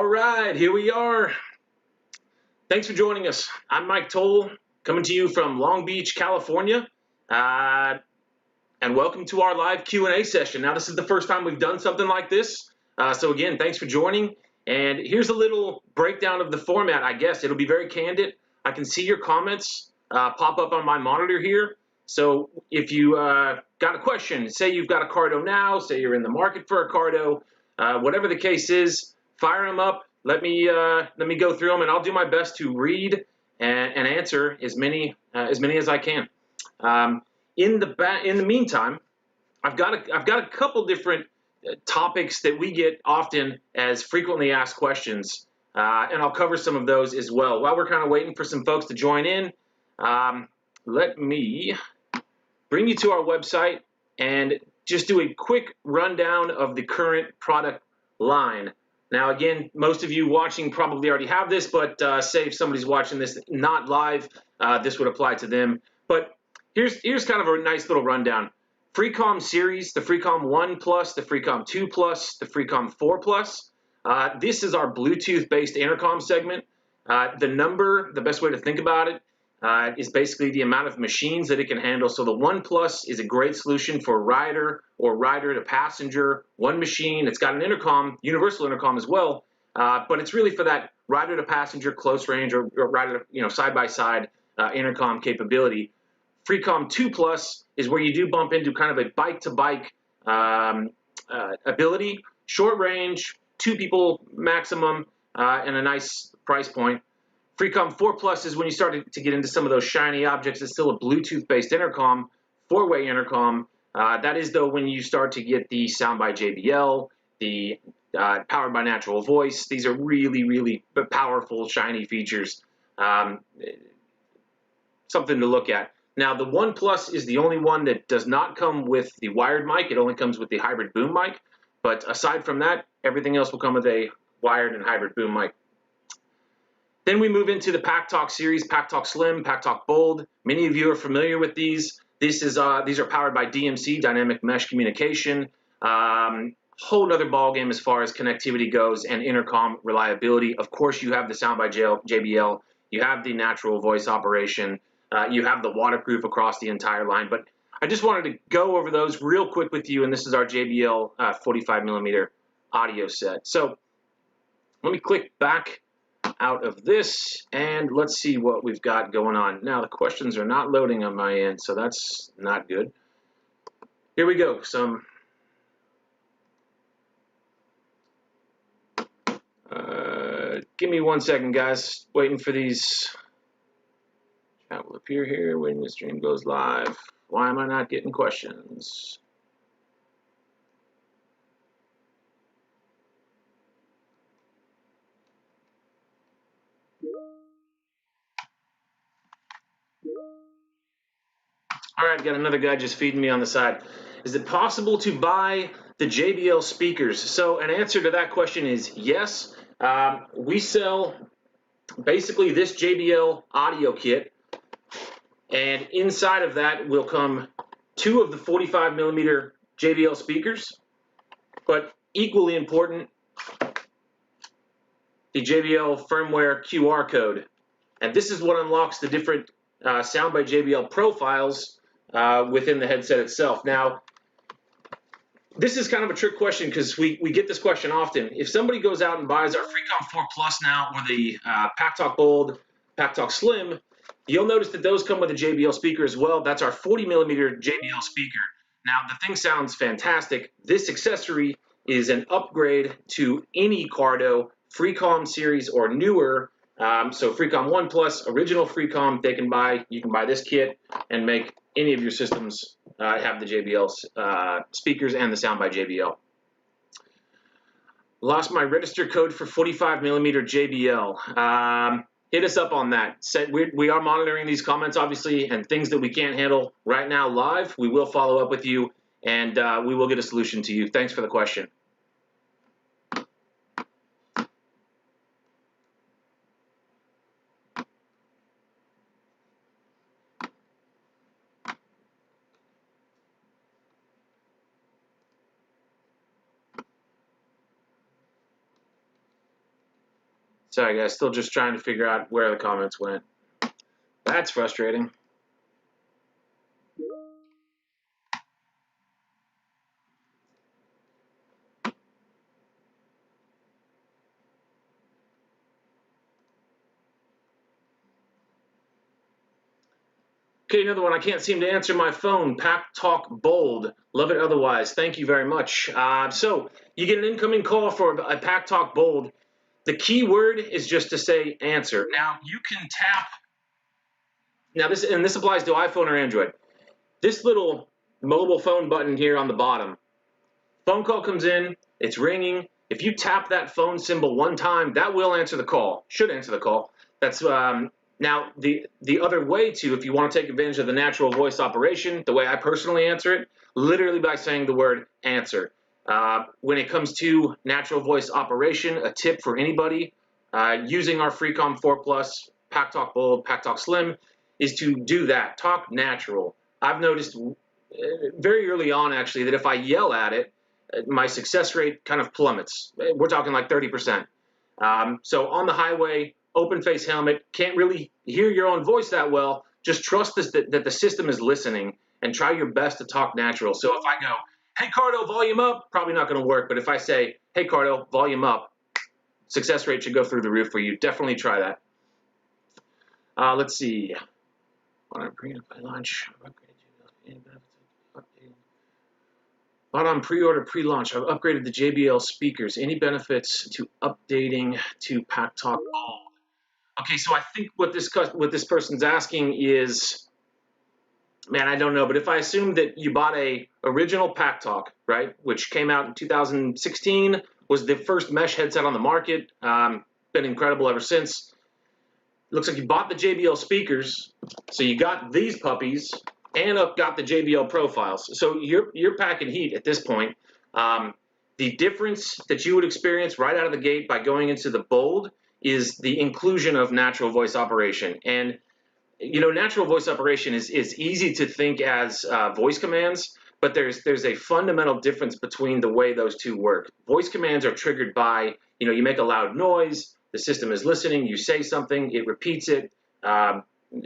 All right, here we are. Thanks for joining us. I'm Mike Tole, coming to you from Long Beach, California, and welcome to our live Q&A session. Now, this is the first time we've done something like this, so again, thanks for joining. And here's a little breakdown of the format, I guess. It'll be very candid. I can see your comments pop up on my monitor here. So if you got a question, say you've got a Cardo now, say you're in the market for a Cardo, whatever the case is, fire them up. Let me go through them, and I'll do my best to read and answer as many as I can. In the meantime, I've got a couple different topics that we get often as frequently asked questions, and I'll cover some of those as well. While we're kind of waiting for some folks to join in, let me bring you to our website and just do a quick rundown of the current product line. Now, again, most of you watching probably already have this, but say if somebody's watching this not live, this would apply to them. But here's kind of a nice little rundown. Freecom series, the Freecom 1 Plus, the Freecom 2 Plus, the Freecom 4 Plus. This is our Bluetooth-based intercom segment. The best way to think about it, is basically the amount of machines that it can handle. So the 1 Plus is a great solution for rider or rider to passenger, one machine. It's got an intercom, universal intercom as well, but it's really for that rider to passenger, close range, or rider to, side-by-side intercom capability. Freecom 2 Plus is where you do bump into kind of a bike-to-bike ability, short range, 2 people maximum, and a nice price point. Freecom 4 Plus is when you start to get into some of those shiny objects. It's still a Bluetooth-based intercom, 4-way intercom. That is, though, when you start to get the sound by JBL, the powered by natural voice. These are really, really powerful, shiny features. Something to look at. Now, the 1 Plus is the only one that does not come with the wired mic. It only comes with the hybrid boom mic. But aside from that, everything else will come with a wired and hybrid boom mic. Then we move into the PackTalk series, PackTalk Slim, PackTalk Bold. Many of you are familiar with these. These are powered by DMC, Dynamic Mesh Communication. Whole other ballgame as far as connectivity goes and intercom reliability. Of course, you have the sound by JBL. You have the natural voice operation. You have the waterproof across the entire line. But I just wanted to go over those real quick with you, and this is our JBL 45mm audio set. So let me click back out of this, and let's see what we've got going on. Now, the questions are not loading on my end, so that's not good. Here we go. Give me 1 second, guys. Waiting for these. Chat will appear here when the stream goes live. Why am I not getting questions? All right, got another guy just feeding me on the side. Is it possible to buy the JBL speakers? So an answer to that question is yes. We sell basically this JBL audio kit, and inside of that will come 2 of the 45mm JBL speakers, but equally important, the JBL firmware QR code. And this is what unlocks the different Sound by JBL profiles within the headset itself. Now, this is kind of a trick question because we get this question often. If somebody goes out and buys our Freecom 4 Plus now or the PackTalk Bold, PackTalk Slim, you'll notice that those come with a JBL speaker as well. That's our 40mm JBL speaker. Now, the thing sounds fantastic. This accessory is an upgrade to any Cardo, Freecom series or newer. So Freecom 1 Plus, original Freecom, you can buy this kit and make any of your systems have the JBL speakers and the sound by JBL. Lost my register code for 45mm JBL. Hit us up on that. We are monitoring these comments, obviously, and things that we can't handle right now live. We will follow up with you, and we will get a solution to you. Thanks for the question. Sorry, guys. Still just trying to figure out where the comments went. That's frustrating. Okay, another one. I can't seem to answer my phone. PackTalk Bold. Love it otherwise. Thank you very much. So you get an incoming call for a PackTalk Bold. The key word is just to say answer. Now you can tap. Now this applies to iPhone or Android. This little mobile phone button here on the bottom. Phone call comes in. It's ringing. If you tap that phone symbol one time, that will answer the call. Should answer the call. That's now the other way to, if you want to take advantage of the natural voice operation, the way I personally answer it, literally by saying the word answer. When it comes to natural voice operation, a tip for anybody using our Freecom 4 Plus, PackTalk Bold, PackTalk Slim, is to do that. Talk natural. I've noticed very early on, actually, that if I yell at it, my success rate kind of plummets. We're talking like 30%. So on the highway, open face helmet, can't really hear your own voice that well. Just trust that the system is listening and try your best to talk natural. So if I go, hey, Cardo, volume up, probably not going to work. But if I say, hey, Cardo, volume up, success rate should go through the roof for you. Definitely try that. Let's see. On pre-launch, on pre-order, pre-launch, I've upgraded the JBL speakers. Any benefits to updating to PackTalk Bold? Okay, so I think what this person's asking is, man, I don't know, but if I assume that you bought a original PackTalk, right, which came out in 2016, was the first mesh headset on the market, been incredible ever since. Looks like you bought the JBL speakers, so you got these puppies and got the JBL profiles. So you're packing heat at this point. The difference that you would experience right out of the gate by going into the Bold is the inclusion of natural voice operation. And you know, natural voice operation is easy to think as voice commands, but there's a fundamental difference between the way those two work. Voice commands are triggered by, you know, you make a loud noise, the system is listening, you say something, it repeats it,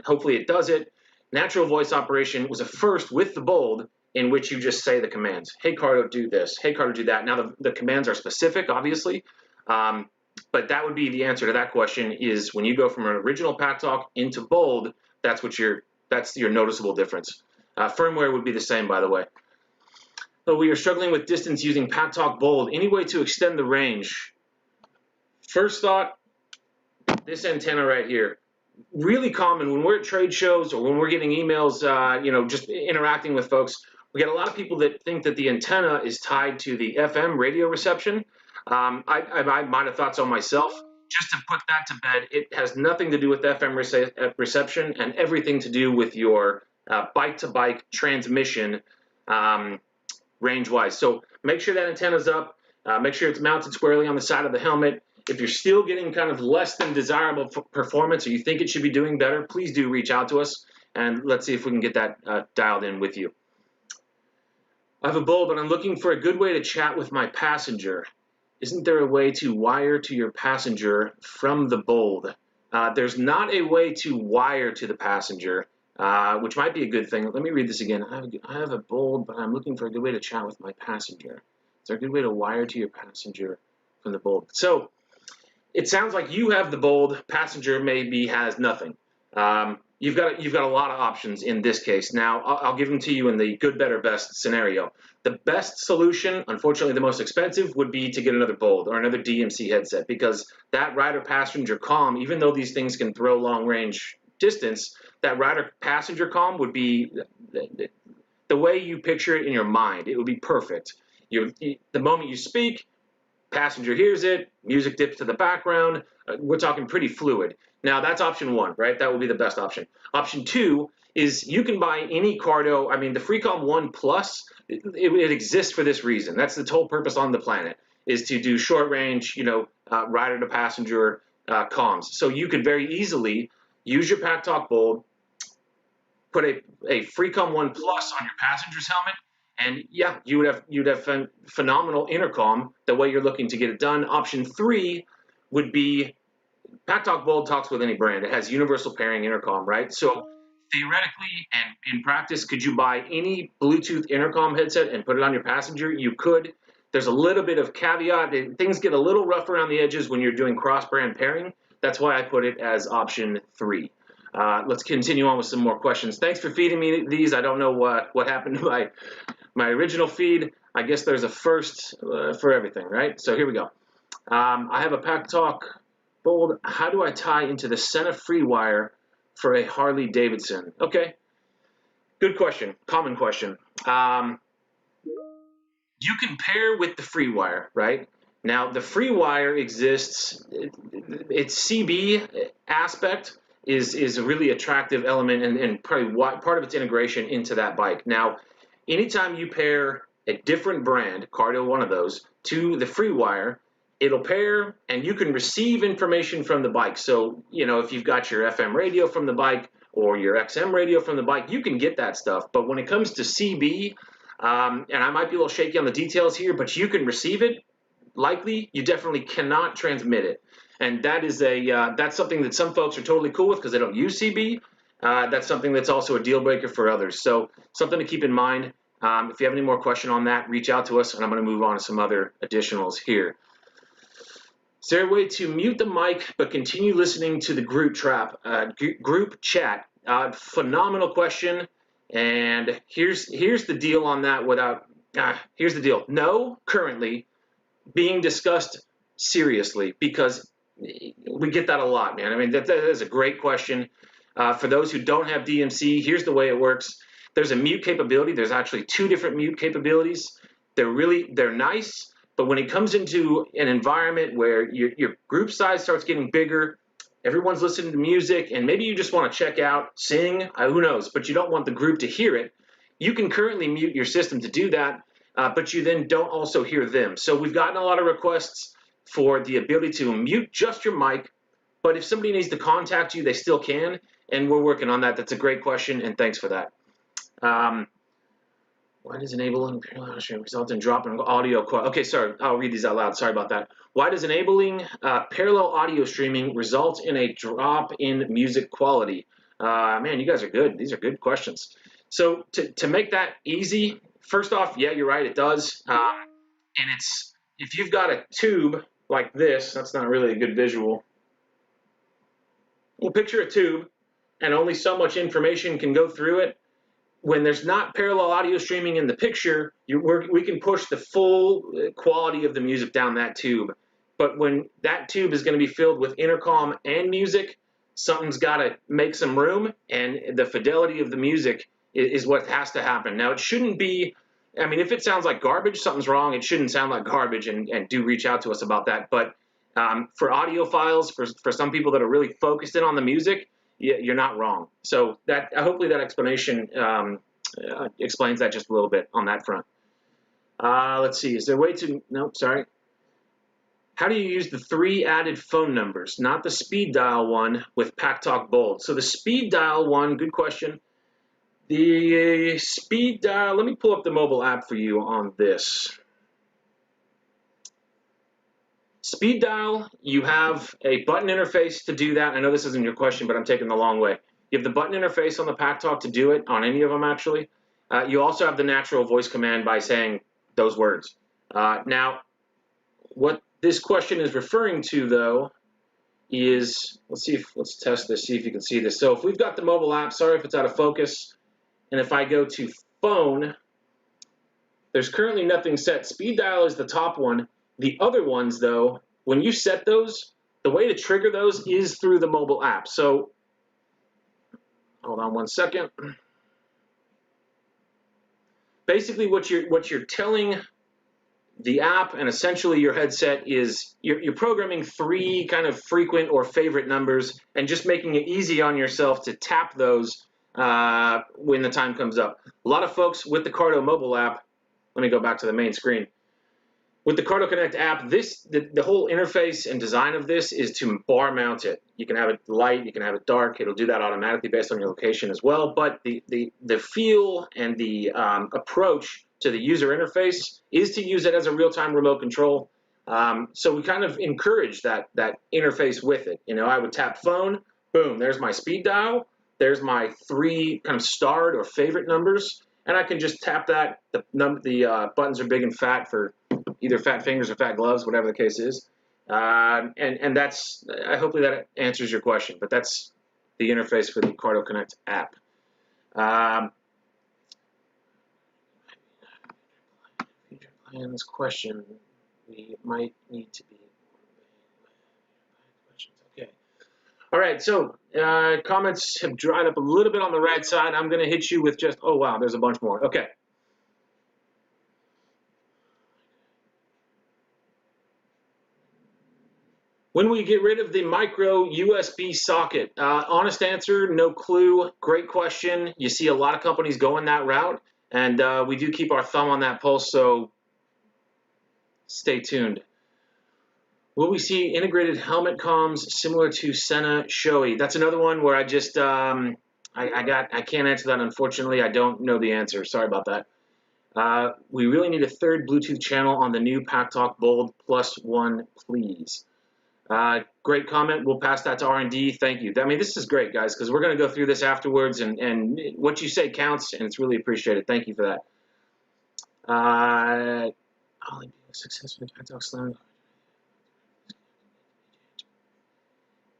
hopefully it does it. Natural voice operation was a first with the Bold in which you just say the commands. Hey, Cardo, do this. Hey, Cardo, do that. Now, the commands are specific, obviously, but that would be the answer to that question is when you go from an original PackTalk into Bold, that's your noticeable difference. Firmware would be the same, by the way. So we are struggling with distance using PackTalk Bold. Any way to extend the range? First thought, this antenna right here. Really common when we're at trade shows or when we're getting emails, you know, just interacting with folks. We get a lot of people that think that the antenna is tied to the FM radio reception. I might have thought so myself. Just to put that to bed, it has nothing to do with FM reception and everything to do with your bike-to-bike transmission range-wise. So make sure that antenna's up. Make sure it's mounted squarely on the side of the helmet. If you're still getting kind of less than desirable performance or you think it should be doing better, please do reach out to us, and let's see if we can get that dialed in with you. I have a Bold, but I'm looking for a good way to chat with my passenger. Isn't there a way to wire to your passenger from the Bold? There's not a way to wire to the passenger, which might be a good thing. Let me read this again. I have a Bold, but I'm looking for a good way to chat with my passenger. Is there a good way to wire to your passenger from the Bold? So it sounds like you have the Bold, passenger maybe has nothing. You've got a lot of options in this case. Now, I'll give them to you in the good, better, best scenario. The best solution, unfortunately the most expensive, would be to get another Bold or another DMC headset because that rider-passenger comm, even though these things can throw long-range distance, that rider-passenger comm would be the way you picture it in your mind. It would be perfect. The moment you speak, passenger hears it, music dips to the background. We're talking pretty fluid. Now, that's option one, right? That would be the best option. Option two is you can buy any Cardo. I mean, the Freecom 1 Plus, it exists for this reason. That's the whole purpose on the planet, is to do short range, you know, rider-to-passenger comms. So you could very easily use your PackTalk Bold, put a Freecom 1 Plus on your passenger's helmet, and yeah, you'd have phenomenal intercom the way you're looking to get it done. Option three would be PackTalk Bold talks with any brand. It has universal pairing intercom, right? So theoretically and in practice, could you buy any Bluetooth intercom headset and put it on your passenger? You could. There's a little bit of caveat. Things get a little rough around the edges when you're doing cross-brand pairing. That's why I put it as option 3. Let's continue on with some more questions. Thanks for feeding me these. I don't know what happened to my original feed. I guess there's a first for everything, right? So here we go. I have a PackTalk Bold. How do I tie into the Senna free wire for a Harley Davidson? Okay, good question. Common question. You can pair with the free wire, right? Now, the free wire exists. Its CB aspect is a really attractive element and probably part of its integration into that bike. Now, anytime you pair a different brand, Cardo one of those, to the free wire, it'll pair and you can receive information from the bike. So, you know, if you've got your FM radio from the bike or your XM radio from the bike, you can get that stuff. But when it comes to CB, and I might be a little shaky on the details here, but you can receive it. Likely, you definitely cannot transmit it. And that is that's something that some folks are totally cool with because they don't use CB. That's something that's also a deal breaker for others. So something to keep in mind. If you have any more question on that, reach out to us, and I'm going to move on to some other additionals here. Is there a way to mute the mic but continue listening to the group chat? Phenomenal question. And here's the deal on that. Here's the deal. No, currently being discussed seriously, because we get that a lot, man. I mean, that is a great question. For those who don't have DMC, here's the way it works. There's a mute capability. There's actually 2 different mute capabilities. They're nice, but when it comes into an environment where your group size starts getting bigger, everyone's listening to music, and maybe you just want to check out, sing, who knows, but you don't want the group to hear it, you can currently mute your system to do that, but you then don't also hear them. So we've gotten a lot of requests for the ability to mute just your mic, but if somebody needs to contact you, they still can, and we're working on that. That's a great question, and thanks for that. Why does enabling parallel streaming result in dropping audio? Okay, sorry, I'll read these out loud. Sorry about that. Why does enabling parallel audio streaming result in a drop in music quality? Man, you guys are good. These are good questions. So to make that easy, first off, yeah, you're right, it does. And it's, if you've got a tube like this, that's not really a good visual. Well, picture a tube, and only so much information can go through it. When there's not parallel audio streaming in the picture, we can push the full quality of the music down that tube. But when that tube is going to be filled with intercom and music, something's got to make some room, and the fidelity of the music is what has to happen. Now, it shouldn't be, I mean, if it sounds like garbage, something's wrong. It shouldn't sound like garbage, and do reach out to us about that. But for audiophiles, for some people that are really focused in on the music, you're not wrong. So that hopefully that explanation explains that just a little bit on that front. Let's see. Is there a way to? Nope. Sorry. How do you use the 3 added phone numbers, not the speed dial one with PackTalk Bold? So the speed dial one, good question. The speed dial. Let me pull up the mobile app for you on this. Speed dial, you have a button interface to do that. I know this isn't your question, but I'm taking the long way. You have the button interface on the PackTalk to do it, on any of them actually. You also have the natural voice command by saying those words. Now, what this question is referring to, though, is, let's test this, see if you can see this. So if we've got the mobile app, sorry if it's out of focus, and if I go to phone, there's currently nothing set. Speed dial is the top one. The other ones, though, when you set those, the way to trigger those is through the mobile app. So, hold on one second. Basically, what you're telling the app and essentially your headset is you're programming 3 kind of frequent or favorite numbers and just making it easy on yourself to tap those when the time comes up. A lot of folks with the Cardo mobile app, let me go back to the main screen. With the Cardo Connect app, the whole interface and design of this is to bar mount it. You can have it light, you can have it dark. It'll do that automatically based on your location as well. But the feel and the approach to the user interface is to use it as a real-time remote control. So we kind of encourage that interface with it. You know, I would tap phone, boom, there's my speed dial, there's my 3 kind of starred or favorite numbers, and I can just tap that. The buttons are big and fat for either fat fingers or fat gloves, whatever the case is. And that's, hopefully that answers your question, but that's the interface for the Cardo Connect app. Future plans question, we might need to be. Okay. All right, so comments have dried up a little bit on the right side. I'm going to hit you with just, oh, wow, there's a bunch more. Okay. When we get rid of the micro USB socket? Honest answer, no clue. Great question. You see a lot of companies going that route, and we do keep our thumb on that pulse, so stay tuned. Will we see integrated helmet comms similar to Senna Shoei? That's another one where I just I can't answer that, unfortunately. I don't know the answer. Sorry about that. We really need a 3rd Bluetooth channel on the new PackTalk Bold +1, please. Great comment. We'll pass that to R&D. Thank you. I mean, this is great, guys, because we're going to go through this afterwards, and what you say counts, and it's really appreciated. Thank you for that. Successful PackTalk Slam.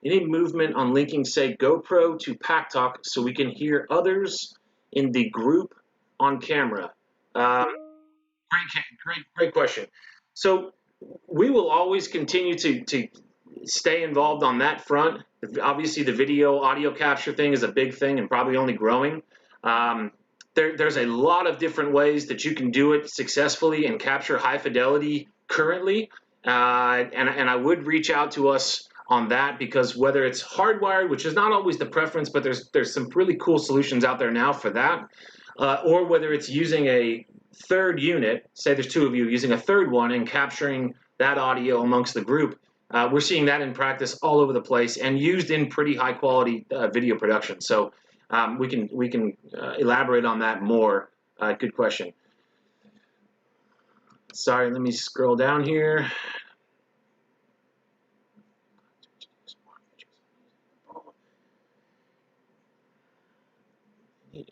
Any movement on linking, say, GoPro to PackTalk so we can hear others in the group on camera? Great question. So we will always continue to stay involved on that front. Obviously, the video audio capture thing is a big thing and probably only growing. There's a lot of different ways that you can do it successfully and capture high fidelity currently. And I would reach out to us on that, because whether it's hardwired, which is not always the preference, but there's some really cool solutions out there now for that, or whether it's using a 3rd unit, say there's 2 of you using a 3rd one and capturing that audio amongst the group. We're seeing that in practice all over the place and used in pretty high quality video production. So we can elaborate on that more. Good question. Sorry, let me scroll down here.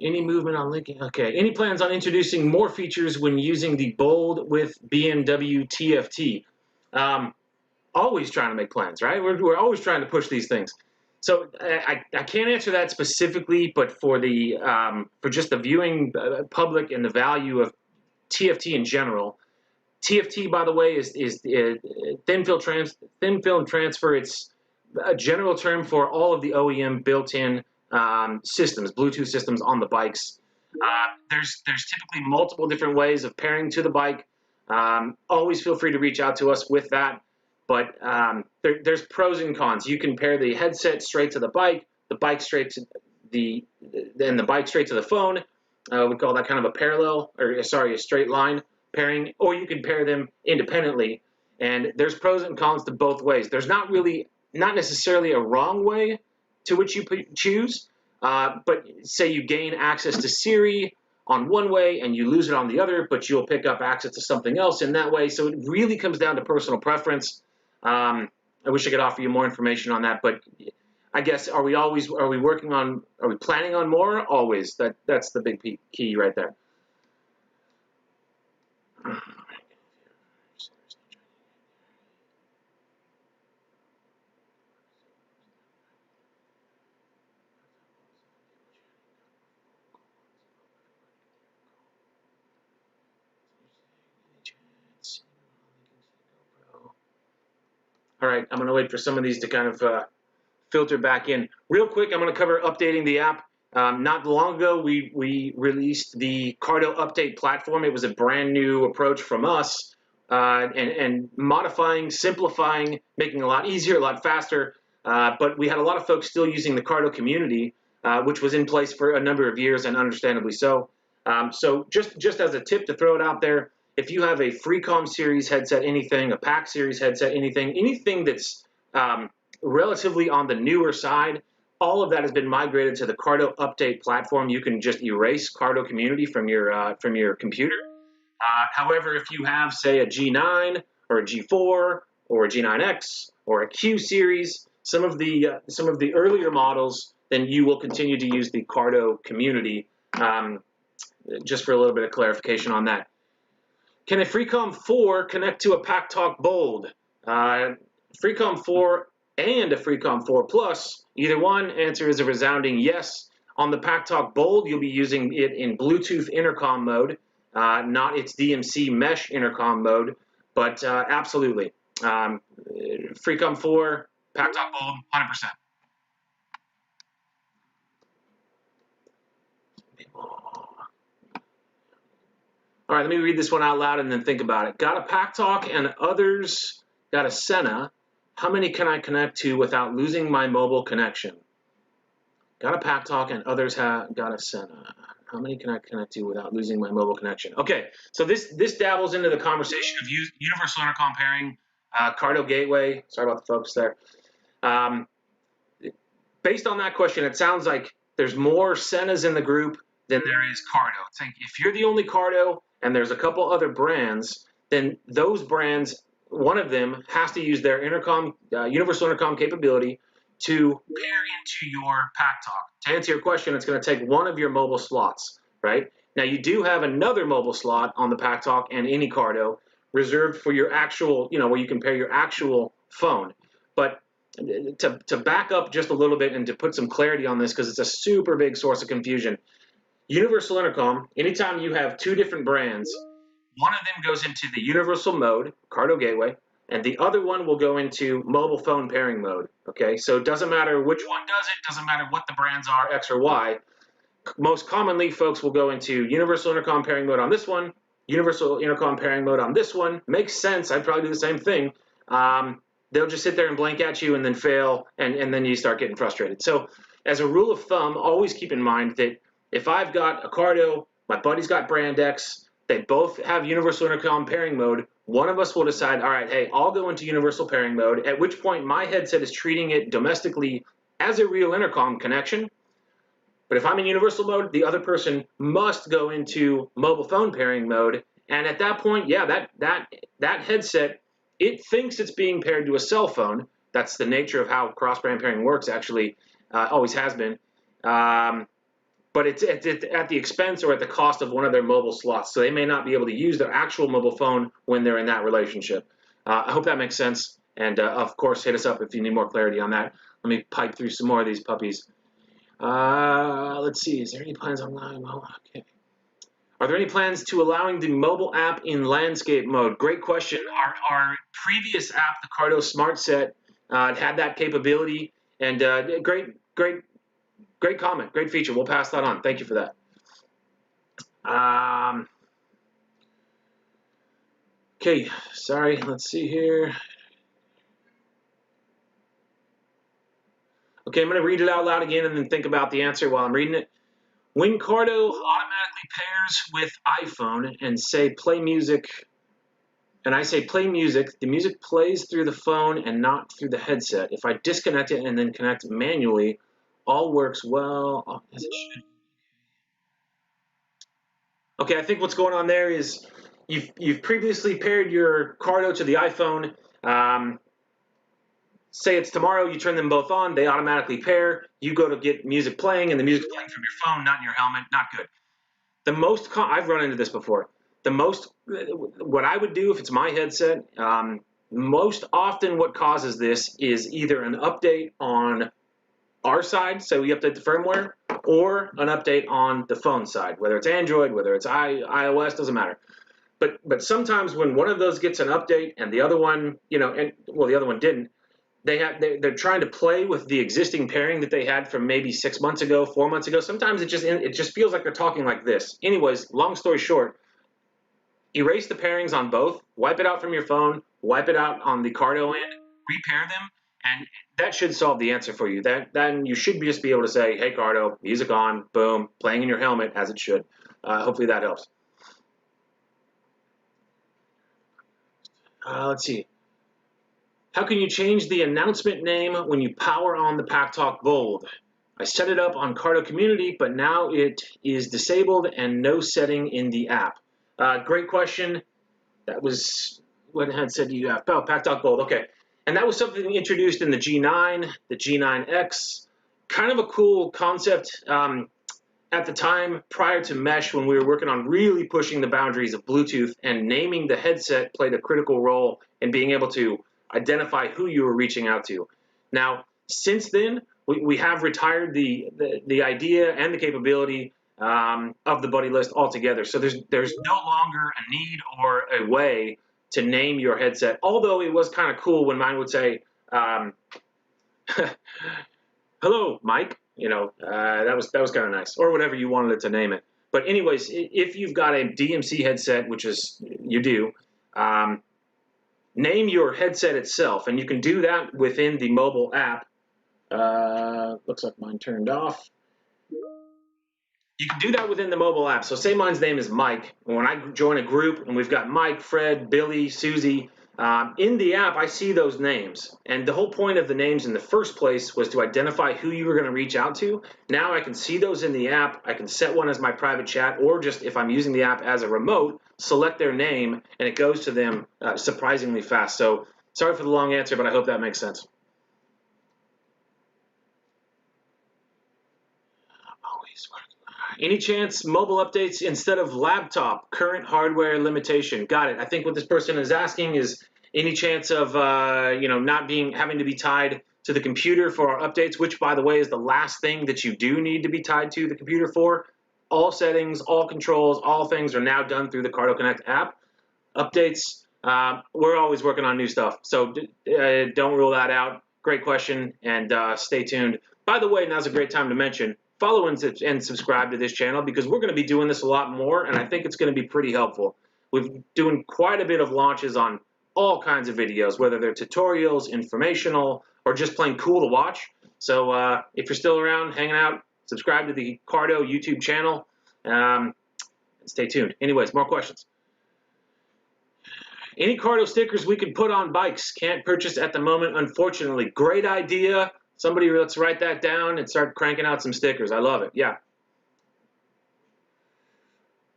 Any movement on linking? Okay. Any plans on introducing more features when using the Bold with BMW TFT? Always trying to make plans, right? We're always trying to push these things. So I can't answer that specifically, but for the for just the viewing public and the value of TFT in general. TFT, by the way, is thin film transfer. It's a general term for all of the OEM built-in systems, Bluetooth systems on the bikes. There's typically multiple different ways of pairing to the bike. Always feel free to reach out to us with that. But there's pros and cons. You can pair the headset straight to the bike straight to the bike straight to the phone. We call that kind of a parallel, or sorry, a straight line pairing. Or you can pair them independently. And there's pros and cons to both ways. There's not necessarily a wrong way to which you choose. But say you gain access to Siri on one way and you lose it on the other, but you'll pick up access to something else in that way. So it really comes down to personal preference. I wish I could offer you more information on that, but I guess are we planning on more? Always. That's the big key right there. All right, I'm going to wait for some of these to kind of filter back in. Real quick, I'm going to cover updating the app. Not long ago, we released the Cardo Update platform. It was a brand new approach from us, and modifying, simplifying, making it a lot easier, a lot faster. But we had a lot of folks still using the Cardo Community, which was in place for a number of years, and understandably so. So just as a tip to throw it out there, if you have a Freecom series headset, anything, a Pack series headset, anything that's relatively on the newer side, all of that has been migrated to the Cardo Update platform. You can just erase Cardo Community from your computer. However, if you have, say, a G9 or a G4 or a G9X or a Q series, some of the earlier models, then you will continue to use the Cardo Community. Just for a little bit of clarification on that. Can a Freecom 4 connect to a PackTalk Bold? Freecom 4 and a Freecom 4 Plus, either one, answer is a resounding yes. On the PackTalk Bold, you'll be using it in Bluetooth intercom mode, not its DMC mesh intercom mode, but absolutely. Freecom 4, PackTalk Bold, 100%. All right, let me read this one out loud and then think about it. Got a PackTalk and others got a Senna. How many can I connect to without losing my mobile connection? Got a PackTalk and others got a Senna. How many can I connect to without losing my mobile connection? Okay, so this dabbles into the conversation of universal intercom pairing, Cardo Gateway. Sorry about the focus there. Based on that question, it sounds like there's more Sennas in the group than there is Cardo. It's like if you're the only Cardo and there's a couple other brands, then those brands, one of them has to use their intercom, universal intercom capability to pair into your PackTalk. To answer your question, it's going to take one of your mobile slots, right? Now, you do have another mobile slot on the PackTalk and any Cardo reserved for your actual, where you can pair your actual phone. But to back up just a little bit and to put some clarity on this, because it's a super big source of confusion, universal intercom, anytime you have two different brands, one of them goes into the universal mode, Cardo Gateway, and the other one will go into mobile phone pairing mode, okay? So it doesn't matter which one does it, doesn't matter what the brands are, X or Y. Most commonly, folks will go into universal intercom pairing mode on this one, universal intercom pairing mode on this one. Makes sense, I'd probably do the same thing. They'll just sit there and blank at you and then fail, and then you start getting frustrated. So as a rule of thumb, always keep in mind that if I've got a Cardo, my buddy's got brand X, they both have universal intercom pairing mode, one of us will decide, all right, hey, I'll go into universal pairing mode, at which point my headset is treating it domestically as a real intercom connection. But if I'm in universal mode, the other person must go into mobile phone pairing mode. And at that point, yeah, that headset, it thinks it's being paired to a cell phone. That's the nature of how cross-brand pairing works, actually, always has been. But it's at the expense or at the cost of one of their mobile slots. So they may not be able to use their actual mobile phone when they're in that relationship. I hope that makes sense. And, of course, hit us up if you need more clarity on that. Let me pipe through some more of these puppies. Let's see. Is there any plans on live? Oh, okay. Are there any plans to allowing the mobile app in landscape mode? Great question. Our previous app, the Cardo Smart Set, had that capability. And great comment, great feature. We'll pass that on. Thank you for that. Okay, sorry. Let's see here. Okay, I'm going to read it out loud again and then think about the answer while I'm reading it. When Cardo automatically pairs with iPhone and say play music, and I say play music, the music plays through the phone and not through the headset. If I disconnect it and then connect manually, all works well as it should. Okay, I think what's going on there is you've previously paired your Cardo to the iPhone. Say it's tomorrow, you turn them both on, they automatically pair. You go to get music playing, and the music's playing from your phone, not in your helmet. Not good. I've run into this before. What I would do if it's my headset, most often what causes this is either an update on our side, so we update the firmware, or an update on the phone side, whether it's Android, whether it's iOS, doesn't matter. But sometimes when one of those gets an update and the other one, the other one didn't, they're trying to play with the existing pairing that they had from maybe 6 months ago, 4 months ago. Sometimes it just feels like they're talking like this. Anyways, long story short, erase the pairings on both, wipe it out from your phone, wipe it out on the Cardo end, repair them, and that should solve the answer for you. Then you should just be able to say, hey, Cardo, music on, boom, playing in your helmet as it should. Hopefully that helps. Let's see. How can you change the announcement name when you power on the PackTalk Bold? I set it up on Cardo Community, but now it is disabled and no setting in the app. Great question. That was what headset do you have? Oh, PackTalk Bold. Okay, and that was something introduced in the G9, the G9X. Kind of a cool concept at the time prior to mesh, when we were working on really pushing the boundaries of Bluetooth, and naming the headset played a critical role in being able to identify who you were reaching out to. Now, since then, we have retired the idea and the capability of the buddy list altogether. So there's no longer a need or a way to name your headset. Although it was kind of cool when mine would say, "Hello, Mike." You know, that was kind of nice, or whatever you wanted it to name it. But anyways, if you've got a DMC headset, which is you do, name your headset itself, and you can do that within the mobile app. Looks like mine turned off. You can do that within the mobile app. So say mine's name is Mike, and when I join a group and we've got Mike, Fred, Billy, Susie, in the app I see those names. And the whole point of the names in the first place was to identify who you were going to reach out to. Now I can see those in the app. I can set one as my private chat, or just if I'm using the app as a remote, select their name, and it goes to them surprisingly fast. So sorry for the long answer, but I hope that makes sense. Any chance mobile updates instead of laptop? Current hardware limitation. Got it. I think what this person is asking is any chance of not having to be tied to the computer for our updates, which, by the way, is the last thing that you do need to be tied to the computer for. All settings, all controls, all things are now done through the Cardo Connect app. Updates, we're always working on new stuff, so don't rule that out. Great question, and stay tuned. By the way, now's a great time to mention, follow and subscribe to this channel, because we're going to be doing this a lot more, and I think it's going to be pretty helpful. We're doing quite a bit of launches on all kinds of videos, whether they're tutorials, informational, or just plain cool to watch. So if you're still around, hanging out, subscribe to the Cardo YouTube channel, and stay tuned. Anyways, more questions. Any Cardo stickers we could put on bikes? Can't purchase at the moment, unfortunately. Great idea. Somebody, let's write that down and start cranking out some stickers. I love it. Yeah.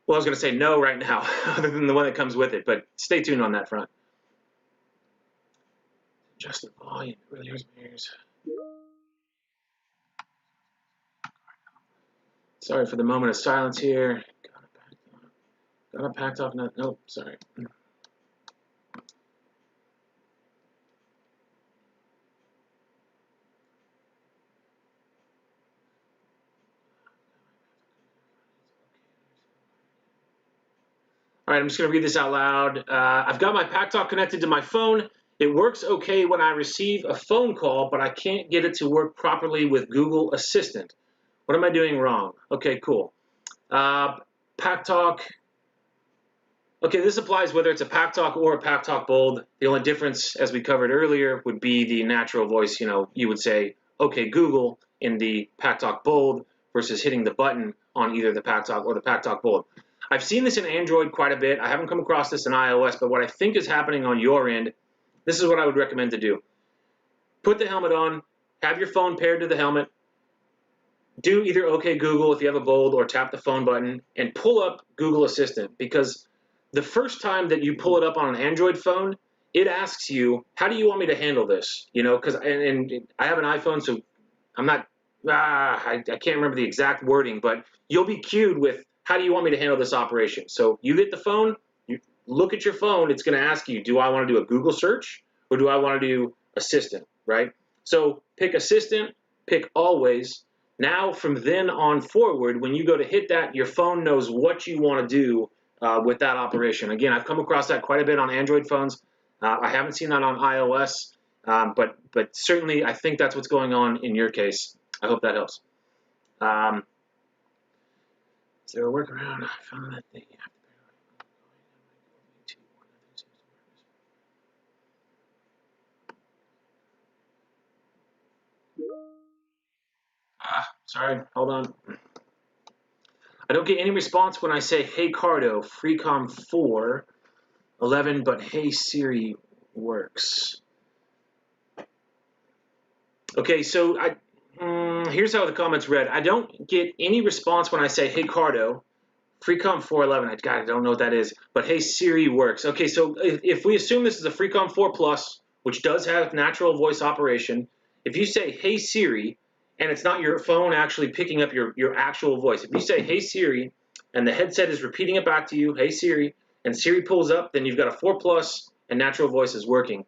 Well, I was going to say no right now, other than the one that comes with it, but stay tuned on that front. Just the volume. It really hurts my ears. Sorry for the moment of silence here. Got a PackTalk. Nope, sorry. All right, I'm just going to read this out loud. I've got my PackTalk connected to my phone. It works okay when I receive a phone call, but I can't get it to work properly with Google Assistant. What am I doing wrong? Okay, cool. PackTalk. Okay, this applies whether it's a PackTalk or a PackTalk Bold. The only difference, as we covered earlier, would be the natural voice. You would say, okay, Google, in the PackTalk Bold versus hitting the button on either the PackTalk or the PackTalk Bold. I've seen this in Android quite a bit. I haven't come across this in iOS, but what I think is happening on your end, this is what I would recommend to do. Put the helmet on, have your phone paired to the helmet, do either OK Google if you have a Bold, or tap the phone button, and pull up Google Assistant, because the first time that you pull it up on an Android phone, it asks you, how do you want me to handle this? Because and I have an iPhone, so I'm not, I can't remember the exact wording, but you'll be cued with, how do you want me to handle this operation? So you get the phone, you look at your phone, it's going to ask you, do I want to do a Google search, or do I want to do Assistant, right? So pick Assistant, pick Always. Now from then on forward, when you go to hit that, your phone knows what you want to do with that operation. Again, I've come across that quite a bit on Android phones. I haven't seen that on iOS, but certainly I think that's what's going on in your case. I hope that helps. Is there a workaround? I found that they have to sorry, hold on. I don't get any response when I say, hey Cardo, Freecom 4, 11, but hey Siri works. Okay, so here's how the comments read. I don't get any response when I say, hey Cardo, Freecom 411, I don't know what that is, but Hey Siri works. Okay, so if we assume this is a Freecom 4 Plus, which does have natural voice operation, if you say Hey Siri, and it's not your phone actually picking up your actual voice, if you say Hey Siri, and the headset is repeating it back to you, Hey Siri, and Siri pulls up, then you've got a 4 Plus, and natural voice is working.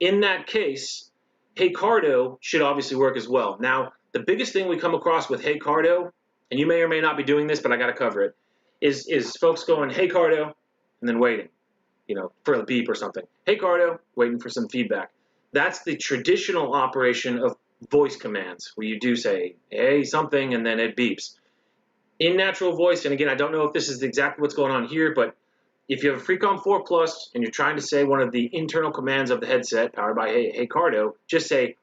In that case, Hey Cardo should obviously work as well. Now, the biggest thing we come across with Hey Cardo, and you may or may not be doing this, but I got to cover it, is folks going, Hey Cardo, and then waiting, for a beep or something. Hey Cardo, waiting for some feedback. That's the traditional operation of voice commands, where you do say, hey, something, and then it beeps. In natural voice, and again, I don't know if this is exactly what's going on here, but if you have a Freecom 4 Plus and you're trying to say one of the internal commands of the headset, powered by Hey Cardo, just say,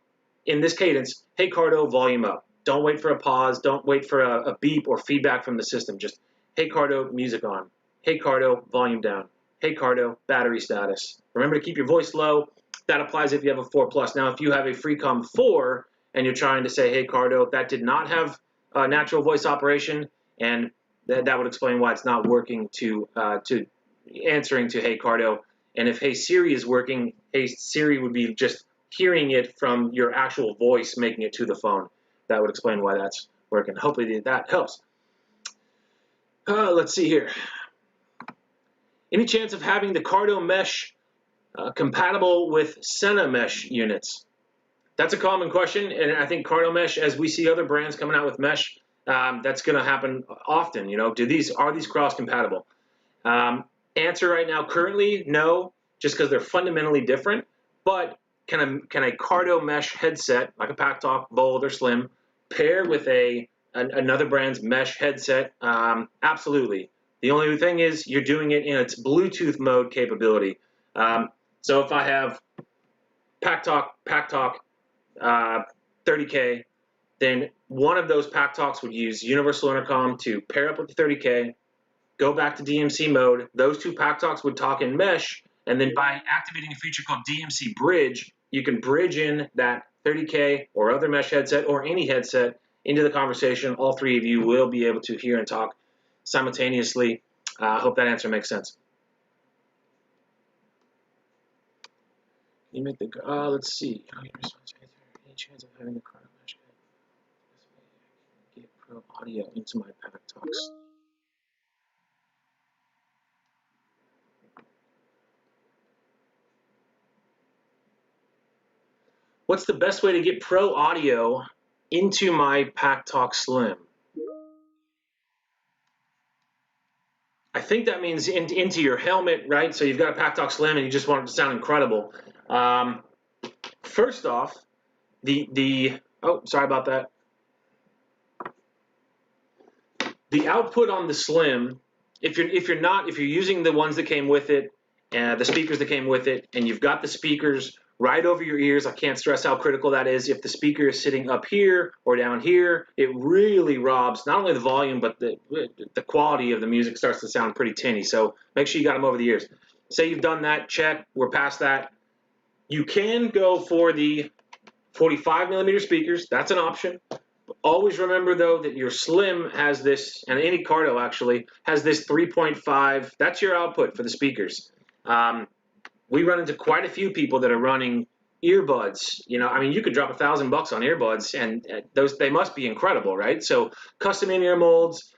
in this cadence, Hey Cardo, volume up. Don't wait for a pause. Don't wait for a beep or feedback from the system. Just, Hey Cardo, music on. Hey Cardo, volume down. Hey Cardo, battery status. Remember to keep your voice low. That applies if you have a 4 Plus. Now, if you have a Freecom 4 and you're trying to say, Hey Cardo, that did not have natural voice operation, and that would explain why it's not working to answering to Hey Cardo. And if Hey Siri is working, Hey Siri would be just hearing it from your actual voice, making it to the phone. That would explain why that's working. Hopefully that helps. Let's see here. Any chance of having the Cardo mesh compatible with Sena mesh units? That's a common question, and I think Cardo mesh, as we see other brands coming out with mesh, that's going to happen often. Are these cross compatible? Answer right now, currently, no, just because they're fundamentally different. But can a Cardo mesh headset, like a PackTalk, Bold, or Slim, pair with another brand's mesh headset? Absolutely. The only thing is you're doing it in its Bluetooth mode capability. So if I have PackTalk 30K, then one of those PackTalks would use universal intercom to pair up with the 30K, go back to DMC mode. Those two PackTalks would talk in mesh, and then by activating a feature called DMC Bridge, you can bridge in that 30K or other mesh headset or any headset into the conversation. All three of you will be able to hear and talk simultaneously. I hope that answer makes sense. Can you make the let's see. Any chance of having a Cardo mesh get pro audio into my PackTalks? What's the best way to get pro audio into my PackTalk Slim? I think that means into your helmet, right? So you've got a PackTalk Slim and you just want it to sound incredible. First off, oh, sorry about that. The output on the Slim, if you're using the ones that came with it, the speakers that came with it, and you've got the speakers right over your ears, I can't stress how critical that is. If the speaker is sitting up here or down here, it really robs not only the volume, but the quality of the music starts to sound pretty tinny. So make sure you got them over the ears. Say you've done that, check, we're past that. You can go for the 45 millimeter speakers, that's an option. Always remember, though, that your Slim has this, and any Cardo actually, has this 3.5. That's your output for the speakers. We run into quite a few people that are running earbuds. I mean, you could drop $1,000 on earbuds, and they must be incredible, right? So custom in-ear molds,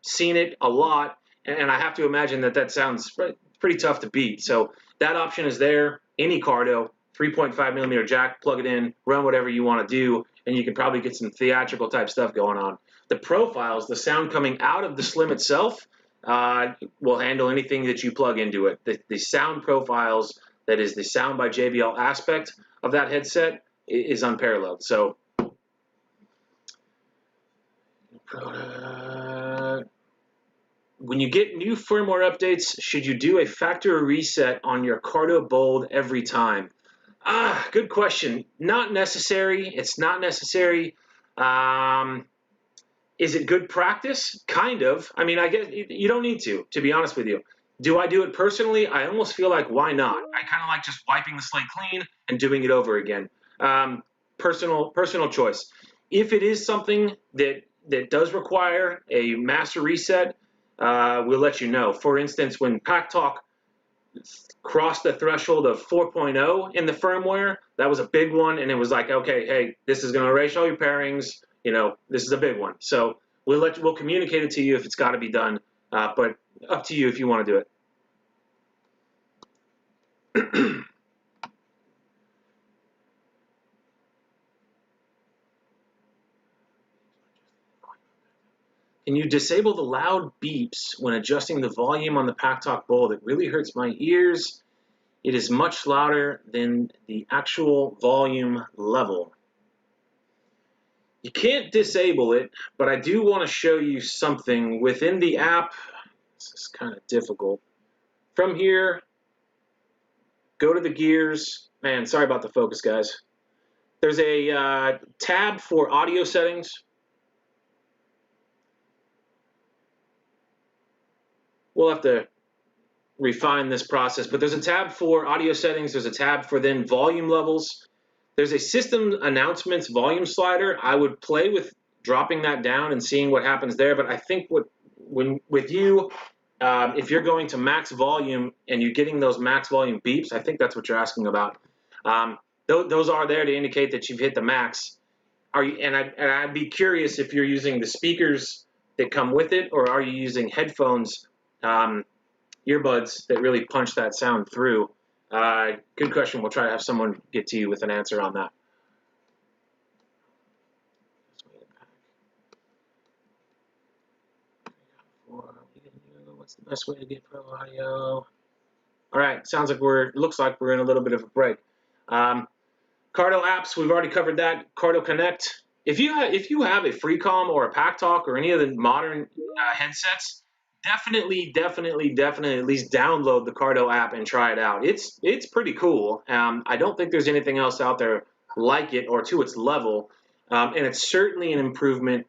seen it a lot, and I have to imagine that sounds pretty tough to beat. So that option is there. Any Cardo, 3.5 millimeter jack, plug it in, run whatever you want to do, and you can probably get some theatrical type stuff going on. The profiles, the sound coming out of the Slim itself, will handle anything that you plug into it. The sound profiles, that is the sound by JBL aspect of that headset, is unparalleled. So when you get new firmware updates, should you do a factory reset on your Cardo Bold every time? Good question. Not necessary. It's not necessary. Is it good practice? Kind of. I mean, I guess you don't need to be honest with you. Do I do it personally? I almost feel like, why not? I kind of like just wiping the slate clean and doing it over again. Personal choice. If it is something that does require a master reset, we'll let you know. For instance, when PackTalk crossed the threshold of 4.0 in the firmware, that was a big one, and it was like, okay, hey, this is going to erase all your pairings. You know, this is a big one. So we'll communicate it to you if it's got to be done, but up to you if you want to do it. Can you disable the loud beeps when adjusting the volume on the PackTalk bowl? That really hurts my ears. It is much louder than the actual volume level. You can't disable it, but I do want to show you something within the app. This is kind of difficult. From here, go to the gears. Man, sorry about the focus, guys. There's a tab for audio settings. We'll have to refine this process, but there's a tab for audio settings. There's a tab for then volume levels. There's a system announcements volume slider. I would play with dropping that down and seeing what happens there, but I think with you, if you're going to max volume and you're getting those max volume beeps, I think that's what you're asking about. Those are there to indicate that you've hit the max. I'd be curious if you're using the speakers that come with it, or are you using headphones, earbuds that really punch that sound through? Good question. We'll try to have someone get to you with an answer on that. What's the best way to get pro audio? All right, looks like we're in a little bit of a break. Cardo apps, we've already covered that. Cardo Connect. If you have a FreeCom or a PackTalk or any of the modern headsets, definitely at least download the Cardo app and try it out. It's pretty cool. I don't think there's anything else out there like it or to its level, and it's certainly an improvement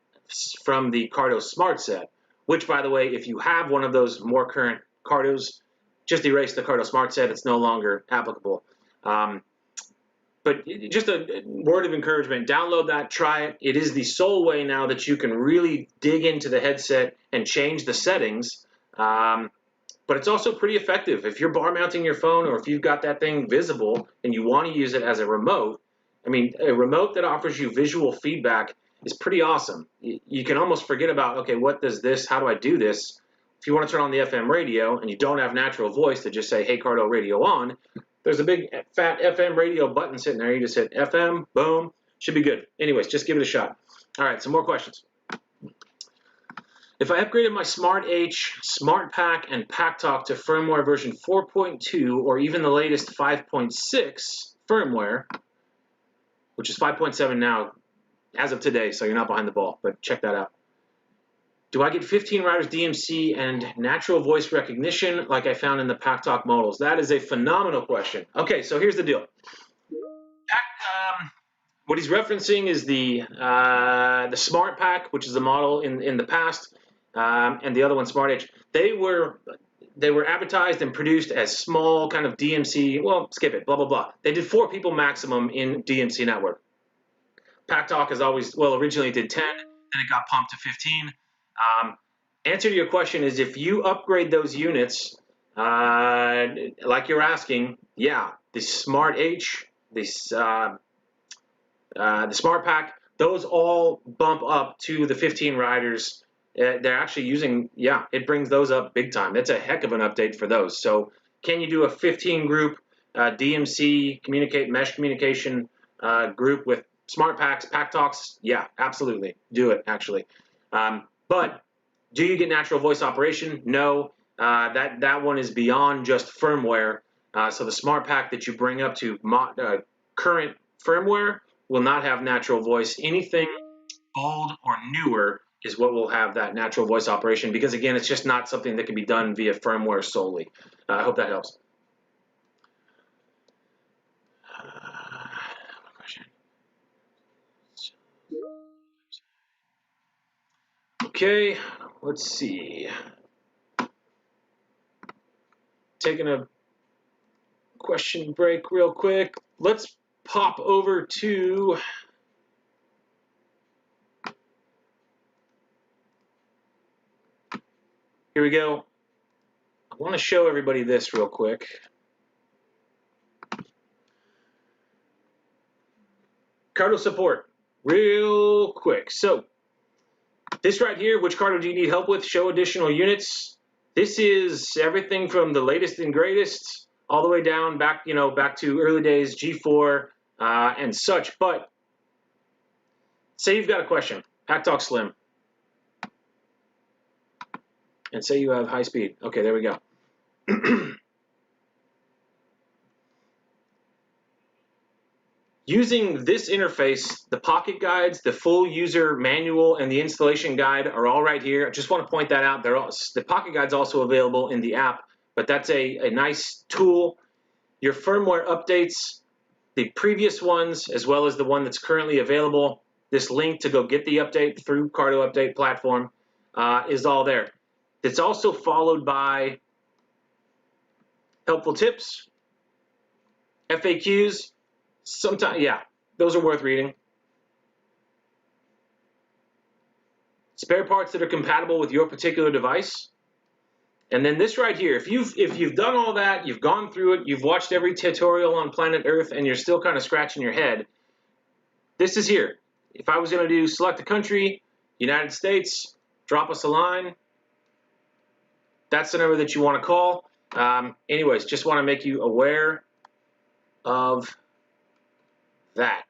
from the Cardo Smart Set, which, by the way, if you have one of those more current Cardos, just erase the Cardo Smart Set. It's no longer applicable. But just a word of encouragement, download that, try it. It is the sole way now that you can really dig into the headset and change the settings. But it's also pretty effective. If you're bar mounting your phone, or if you've got that thing visible and you want to use it as a remote, I mean, a remote that offers you visual feedback is pretty awesome. You can almost forget about, okay, what does this, how do I do this? If you want to turn on the FM radio and you don't have natural voice to just say, hey, Cardo radio on, there's a big fat FM radio button sitting there. You just hit FM, boom, should be good. Anyways, just give it a shot. All right, some more questions. If I upgraded my Smart H, Smart Pack, and PackTalk to firmware version 4.2 or even the latest 5.6 firmware, which is 5.7 now as of today, so you're not behind the ball, but check that out. Do I get 15 riders DMC and natural voice recognition like I found in the PackTalk models? That is a phenomenal question. Okay, so here's the deal. What he's referencing is the Smart Pack, which is the model in the past, and the other one, Smart H. They were advertised and produced as small kind of DMC. Well, skip it. Blah blah blah. They did 4 people maximum in DMC network. PackTalk has always, well, originally it did 10, then it got pumped to 15. Answer to your question is, if you upgrade those units, like you're asking, yeah, the Smart H, the Smart Pack, those all bump up to the 15 riders. They're actually using, yeah, it brings those up big time. That's a heck of an update for those. So can you do a 15 group DMC mesh communication group with Smart Packs, PackTalks? Yeah, absolutely. Do it, actually. But do you get natural voice operation? No. That one is beyond just firmware. So the Smart Pack that you bring up to current firmware will not have natural voice. Anything old or newer is what will have that natural voice operation, because, again, it's just not something that can be done via firmware solely. I hope that helps. Okay, let's see. Taking a question break real quick. Let's pop over to Here we go. I want to show everybody this real quick. Cardo Support, real quick. So this right here, which Cardo do you need help with? Show additional units. This is everything from the latest and greatest all the way down back, back to early days G4 and such. But say you've got a question, PackTalk Slim, and say you have high speed. Okay, there we go. Using this interface, the pocket guides, the full user manual, and the installation guide are all right here. I just want to point that out. The pocket guide's also available in the app, but that's a nice tool. Your firmware updates, the previous ones, as well as the one that's currently available, this link to go get the update through Cardo Update platform is all there. It's also followed by helpful tips, FAQs. Sometimes, yeah, those are worth reading. Spare parts that are compatible with your particular device. And then this right here, if you've done all that, you've gone through it, you've watched every tutorial on planet Earth, and you're still kind of scratching your head, this is here. If I was going to do select a country, United States, drop us a line. That's the number that you want to call. Anyways, just want to make you aware of that.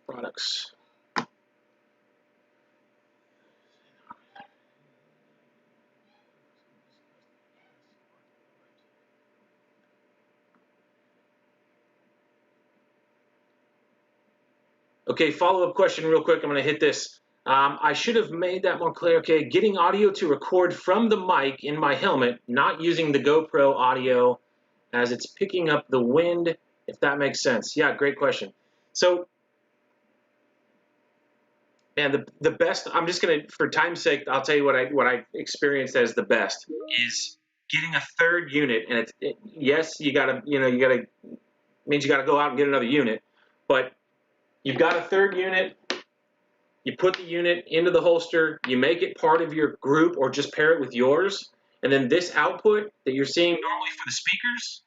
Products. Okay, follow-up question real quick. I'm going to hit this. I should have made that more clear. Okay, getting audio to record from the mic in my helmet, not using the GoPro audio as it's picking up the wind, if that makes sense. Yeah, great question. So, and the best, I'm just going to, for time's sake, I'll tell you what I experienced as the best is getting a third unit. And yes, you got to, means you got to go out and get another unit, but you've got a third unit, you put the unit into the holster, you make it part of your group or just pair it with yours, and then this output that you're seeing normally for the speakers,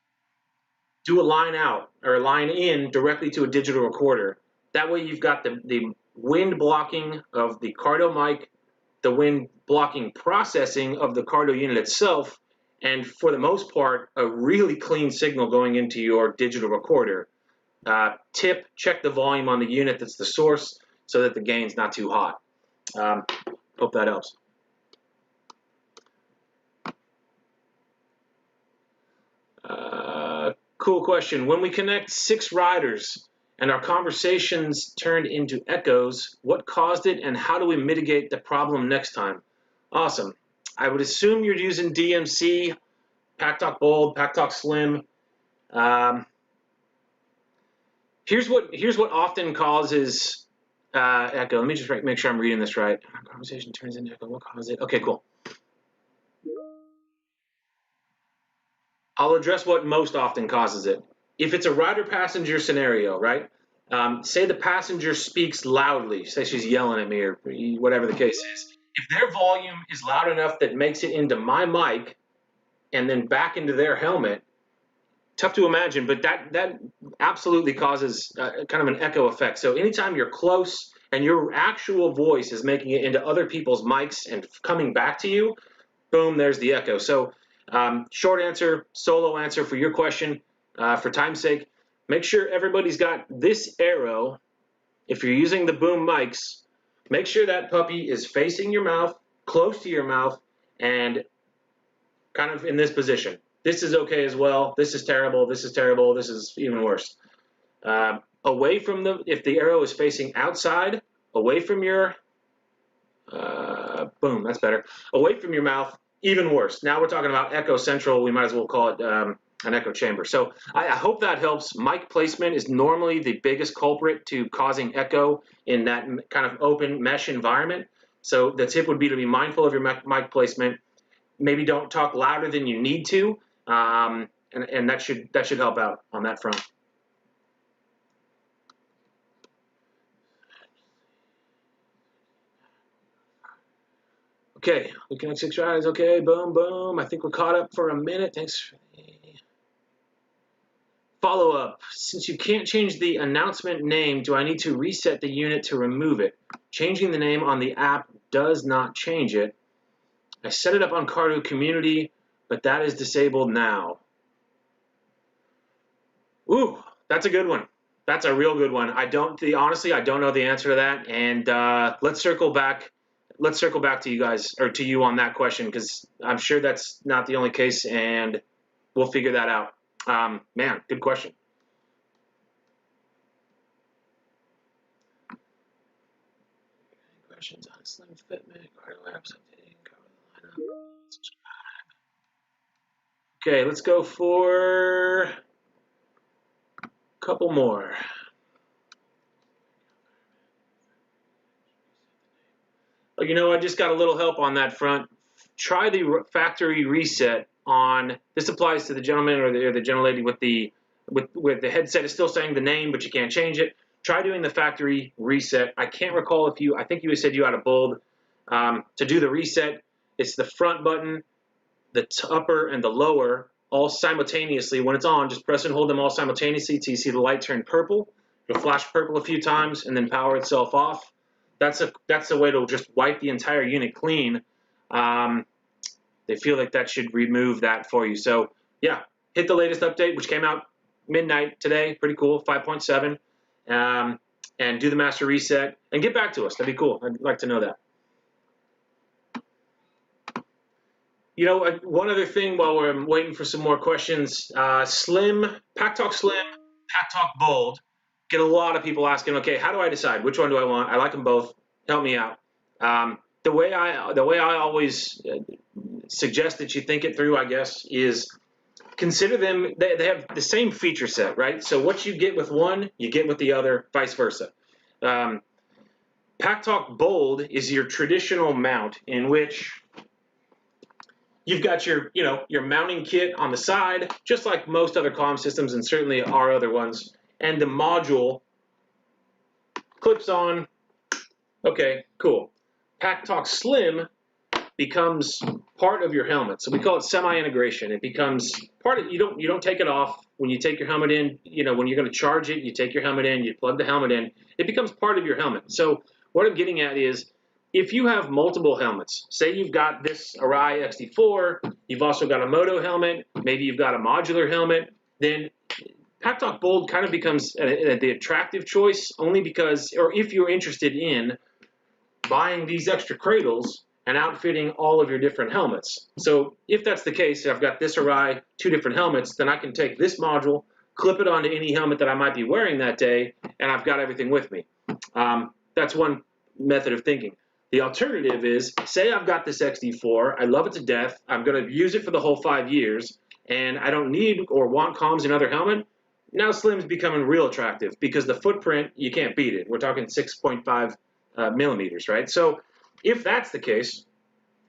do a line out or a line in directly to a digital recorder. That way you've got the wind blocking of the Cardo mic, the wind blocking processing of the Cardo unit itself, and for the most part, a really clean signal going into your digital recorder. Tip, check the volume on the unit that's the source so that the gain's not too hot. Hope that helps. Cool question. When we connect 6 riders and our conversations turned into echoes, what caused it and how do we mitigate the problem next time? Awesome. I would assume you're using DMC, PackTalk Bold, PackTalk Slim. Here's what often causes echo. Let me just make sure I'm reading this right. Conversation turns into echo. What causes it? Okay, cool. I'll address what most often causes it. If it's a rider-passenger scenario, right? Say the passenger speaks loudly. Say she's yelling at me or whatever the case is. If their volume is loud enough that makes it into my mic and then back into their helmet, tough to imagine, but that absolutely causes kind of an echo effect. So anytime you're close and your actual voice is making it into other people's mics and coming back to you, boom, there's the echo. So short answer, solo answer for your question, for time's sake, make sure everybody's got this arrow. If you're using the boom mics, make sure that puppy is facing your mouth, close to your mouth, and kind of in this position. This is okay as well. This is terrible. This is terrible. This is even worse. Away from if the arrow is facing outside, away from your, boom, that's better. Away from your mouth, even worse. Now we're talking about echo central. We might as well call it an echo chamber. So I hope that helps. Mic placement is normally the biggest culprit to causing echo in that kind of open mesh environment. So the tip would be to be mindful of your mic placement. Maybe don't talk louder than you need to, and that should help out on that front. Okay, looking at 6 rides. Okay, boom, boom. I think we're caught up for a minute. Thanks for the follow-up. Since you can't change the announcement name, do I need to reset the unit to remove it? Changing the name on the app does not change it. I set it up on Cardo Community, but that is disabled now. Ooh, that's a good one. That's a real good one. Honestly, I don't know the answer to that, and let's circle back. Let's circle back to you guys, or to you on that question, because I'm sure that's not the only case, and we'll figure that out. Man, good question. Questions on Slim Fitment, Cardo apps updating, Cardo lineup, subscribe. Okay, let's go for a couple more. Oh, you know, I just got a little help on that front. Try the factory reset on. This applies to the gentleman or the gentlelady with the headset is still saying the name, but you can't change it. Try doing the factory reset. I can't recall if you. I think you said you had a bulb. To do the reset, it's the front button, the upper and the lower, all simultaneously. When it's on, just press and hold them all simultaneously till you see the light turn purple. It'll flash purple a few times and then power itself off. That's a way to just wipe the entire unit clean. They feel like that should remove that for you. So yeah, hit the latest update, which came out midnight today. Pretty cool, 5.7. And do the master reset and get back to us. That'd be cool. I'd like to know that. You know, one other thing while we're waiting for some more questions, Slim, PackTalk Slim, PackTalk Bold. Get a lot of people asking, okay, how do I decide? Which one do I want? I like them both. Help me out. The way I always suggest that you think it through, I guess, is consider them. They have the same feature set, right? So what you get with one, you get with the other, vice versa. PackTalk Bold is your traditional mount in which you've got your mounting kit on the side, just like most other comm systems and certainly our other ones. And the module clips on. Okay, cool. PackTalk Slim becomes part of your helmet. So we call it semi-integration. It becomes part of, you don't take it off when you take your helmet in. When you're going to charge it, you take your helmet in, you plug the helmet in. It becomes part of your helmet. So what I'm getting at is, if you have multiple helmets, say you've got this Arai XD4, you've also got a Moto helmet, maybe you've got a modular helmet, then PackTalk Bold kind of becomes the attractive choice, only because, or if you're interested in buying these extra cradles and outfitting all of your different helmets. So if that's the case, I've got this Arai, 2 different helmets, then I can take this module, clip it onto any helmet that I might be wearing that day, and I've got everything with me. That's one method of thinking. The alternative is, say I've got this XD4, I love it to death, I'm going to use it for the whole 5 years, and I don't need or want comms in another helmet. Now Slim's becoming real attractive because the footprint, you can't beat it. We're talking 6.5 millimeters, right? So if that's the case,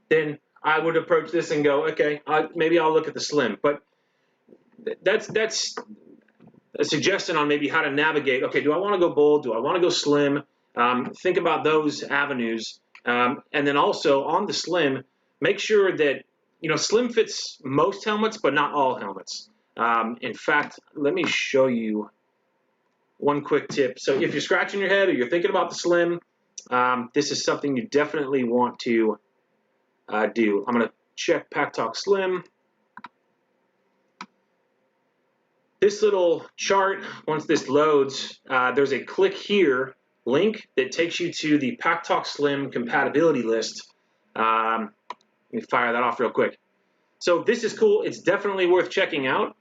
then I would approach this and go, okay, maybe I'll look at the Slim. But that's a suggestion on maybe how to navigate. Okay, do I want to go bold? Do I want to go Slim? Think about those avenues. And then also on the Slim, make sure that, Slim fits most helmets, but not all helmets. In fact, let me show you one quick tip. So if you're scratching your head or you're thinking about the Slim, this is something you definitely want to do. I'm going to check PackTalk Slim. This little chart, once this loads, there's a click here link that takes you to the PackTalk Slim compatibility list. Let me fire that off real quick. So this is cool. It's definitely worth checking out.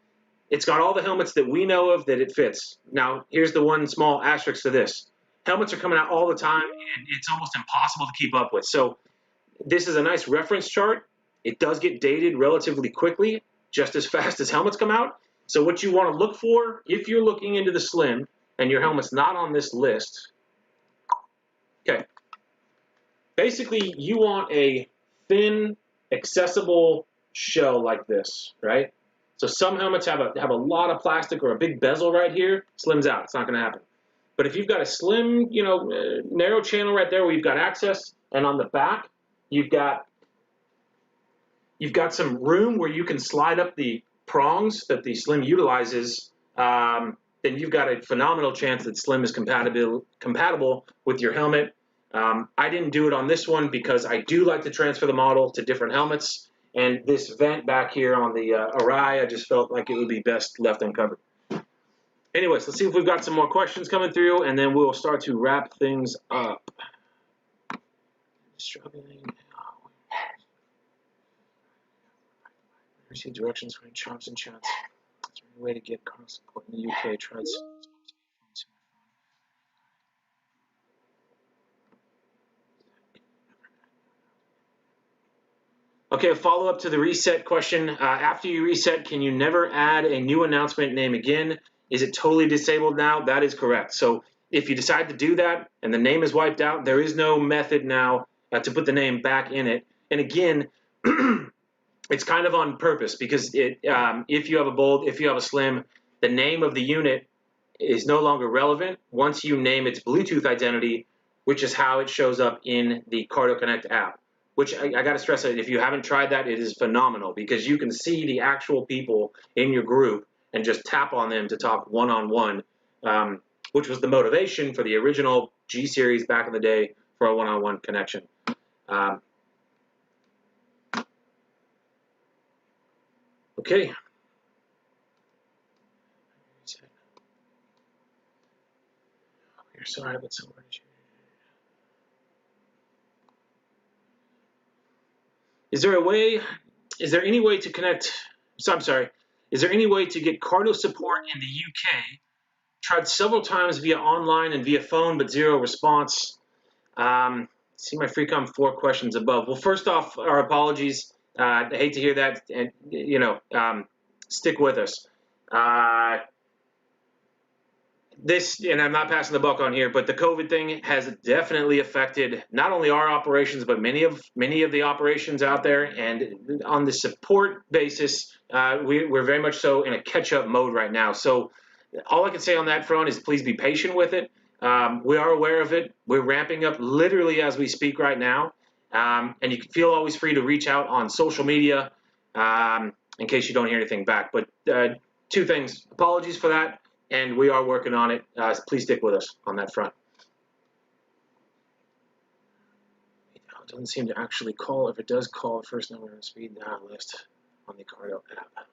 It's got all the helmets that we know of that it fits. Now, here's the one small asterisk to this. Helmets are coming out all the time, and it's almost impossible to keep up with. So this is a nice reference chart. It does get dated relatively quickly, just as fast as helmets come out. So what you want to look for, if you're looking into the Slim and your helmet's not on this list, okay, basically you want a thin, accessible shell like this, right? So some helmets have a lot of plastic or a big bezel right here. Slim's out. It's not going to happen. But if you've got a slim, narrow channel right there where you've got access, and on the back you've got you've got some room where you can slide up the prongs that the Slim utilizes, then you've got a phenomenal chance that Slim is compatible with your helmet. I didn't do it on this one because I do like to transfer the model to different helmets, and this vent back here on the Arai, I just felt like it would be best left uncovered. Anyways, let's see if we've got some more questions coming through, and then we'll start to wrap things up. Struggling. Receive directions from chops and chats. Is there any way to get Cardo Support in the UK? Tried. Okay, a follow-up to the reset question. After you reset, can you never add a new announcement name again? Is it totally disabled now? That is correct. So if you decide to do that and the name is wiped out, there is no method now to put the name back in it. And again, it's kind of on purpose because if you have a Bold, if you have a Slim, the name of the unit is no longer relevant once you name its Bluetooth identity, which is how it shows up in the Cardo Connect app. Which I got to stress that if you haven't tried that, it is phenomenal because you can see the actual people in your group and just tap on them to talk one-on-one, which was the motivation for the original G series back in the day for a one-on-one connection. Okay. You're sorry, but so is there any way to connect? So I'm sorry. Is there any way to get Cardo Support in the UK? Tried several times via online and via phone, but zero response. See my Freecom 4 questions above. Well, first off, our apologies. I hate to hear that, and stick with us. And I'm not passing the buck on here, but the COVID thing has definitely affected not only our operations, but many of the operations out there. And on the support basis, we're very much so in a catch-up mode right now. So all I can say on that front is please be patient with it. We are aware of it. We're ramping up literally as we speak right now. And you can feel always free to reach out on social media in case you don't hear anything back. But two things, apologies for that. And we are working on it. Please stick with us on that front. It doesn't seem to actually call. If it does call, first number and speed dial list on the Cardo app.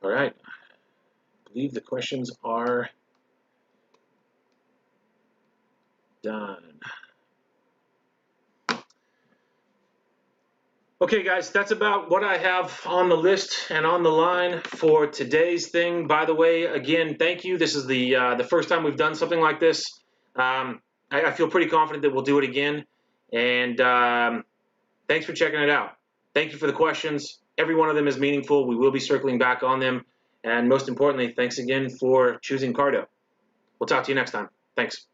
All right. I believe the questions are done. Okay, guys, that's about what I have on the list and on the line for today's thing. By the way, again, thank you. This is the first time we've done something like this. I feel pretty confident that we'll do it again. And thanks for checking it out. Thank you for the questions. Every one of them is meaningful. We will be circling back on them. And most importantly, thanks again for choosing Cardo. We'll talk to you next time. Thanks.